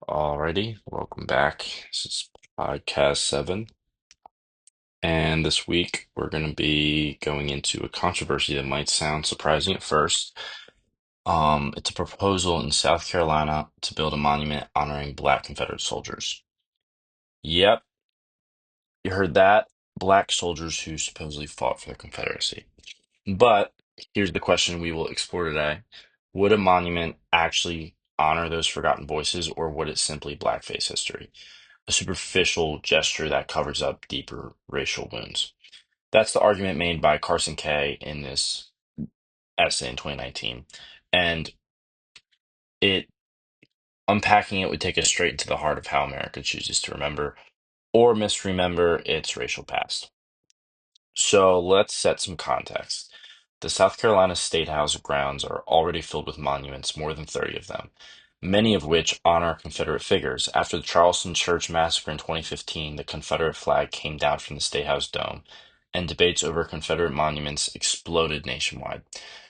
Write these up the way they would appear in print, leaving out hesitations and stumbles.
Alrighty, welcome back. This is podcast 7, and this week we're going to be going into a controversy that might sound surprising at first. It's a proposal in South Carolina to build a monument honoring Black Confederate soldiers. Yep, you heard that. Black soldiers who supposedly fought for the Confederacy. But here's the question we will explore today. Would a monument actually honor those forgotten voices, or would it simply blackface history? A superficial gesture that covers up deeper racial wounds. That's the argument made by Carson Kay in this essay in 2019. And it unpacking it would take us straight into the heart of how America chooses to remember or misremember its racial past. So let's set some context. The South Carolina State House grounds are already filled with monuments, more than 30 of them, many of which honor Confederate figures. After the Charleston Church Massacre in 2015, the Confederate flag came down from the State House dome, and debates over Confederate monuments exploded nationwide.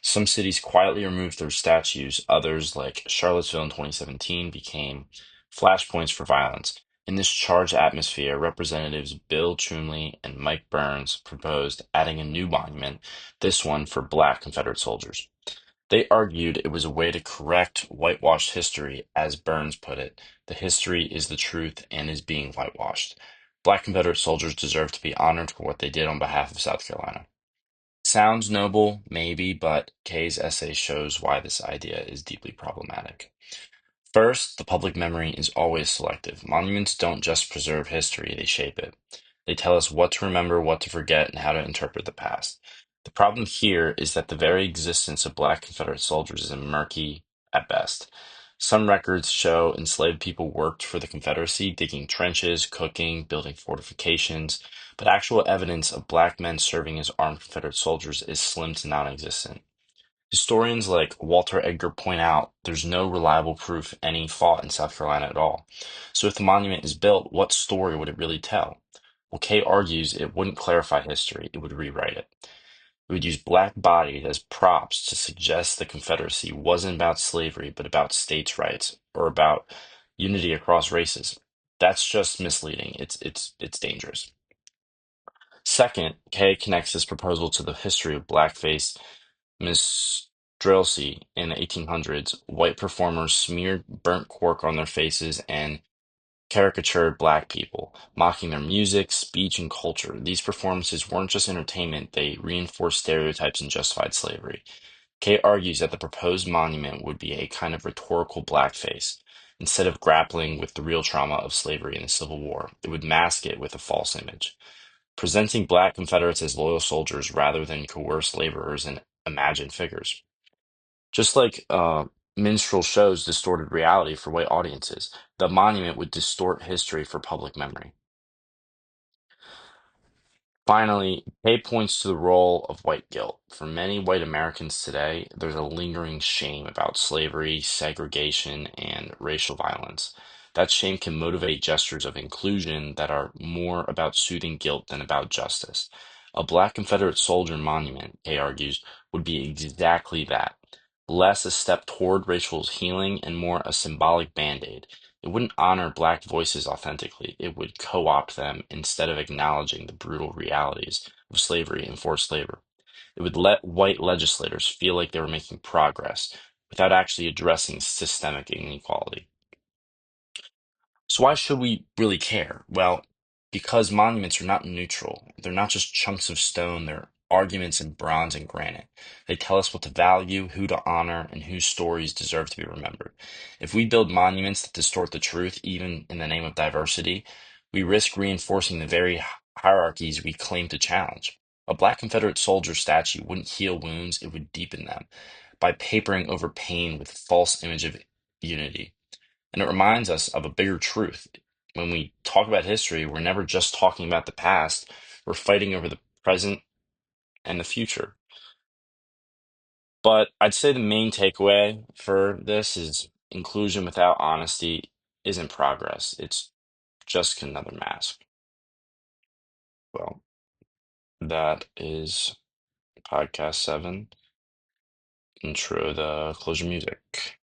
Some cities quietly removed their statues, others, like Charlottesville in 2017, became flashpoints for violence. In this charged atmosphere, Representatives Bill Cheney and Mike Burns proposed adding a new monument, this one for Black Confederate soldiers. They argued it was a way to correct whitewashed history, as Burns put it. The history is the truth and is being whitewashed. Black Confederate soldiers deserve to be honored for what they did on behalf of South Carolina. Sounds noble, maybe, but Kay's essay shows why this idea is deeply problematic. First, the public memory is always selective. Monuments don't just preserve history, they shape it. They tell us what to remember, what to forget, and how to interpret the past. The problem here is that the very existence of Black Confederate soldiers is murky at best. Some records show enslaved people worked for the Confederacy, digging trenches, cooking, building fortifications, but actual evidence of Black men serving as armed Confederate soldiers is slim to non-existent. Historians like Walter Edgar point out there's no reliable proof any fought in South Carolina at all. So if the monument is built, what story would it really tell? Well, Kay argues it wouldn't clarify history, it would rewrite it. It would use black bodies as props to suggest the Confederacy wasn't about slavery, but about states' rights or about unity across races. That's just misleading. It's dangerous. Second, Kay connects this proposal to the history of blackface minstrelsy in the 1800s. White performers smeared burnt cork on their faces and caricatured black people, mocking their music, speech, and culture. These performances weren't just entertainment, they reinforced stereotypes and justified slavery. Kay argues that the proposed monument would be a kind of rhetorical blackface. Instead of grappling with the real trauma of slavery and the Civil War, it would mask it with a false image, presenting Black Confederates as loyal soldiers rather than coerced laborers and imagined figures. Just like minstrel shows distorted reality for white audiences, the monument would distort history for public memory. Finally, Kay points to the role of white guilt. For many white Americans today, there's a lingering shame about slavery, segregation, and racial violence. That shame can motivate gestures of inclusion that are more about soothing guilt than about justice. A Black Confederate soldier monument, Kay argues, would be exactly that. Less a step toward racial healing and more a symbolic band-aid. It wouldn't honor Black voices authentically. It would co-opt them instead of acknowledging the brutal realities of slavery and forced labor. It would let white legislators feel like they were making progress without actually addressing systemic inequality. So why should we really care? Well, because monuments are not neutral. They're not just chunks of stone, they're arguments in bronze and granite. They tell us what to value, who to honor, and whose stories deserve to be remembered. If we build monuments that distort the truth, even in the name of diversity, we risk reinforcing the very hierarchies we claim to challenge. A Black Confederate soldier statue wouldn't heal wounds, it would deepen them by papering over pain with false image of unity. And it reminds us of a bigger truth. When we talk about history, we're never just talking about the past, we're fighting over the present and the future. But I'd say the main takeaway for this is inclusion without honesty isn't progress, it's just another mask. Well, that is podcast 7, intro the closure music.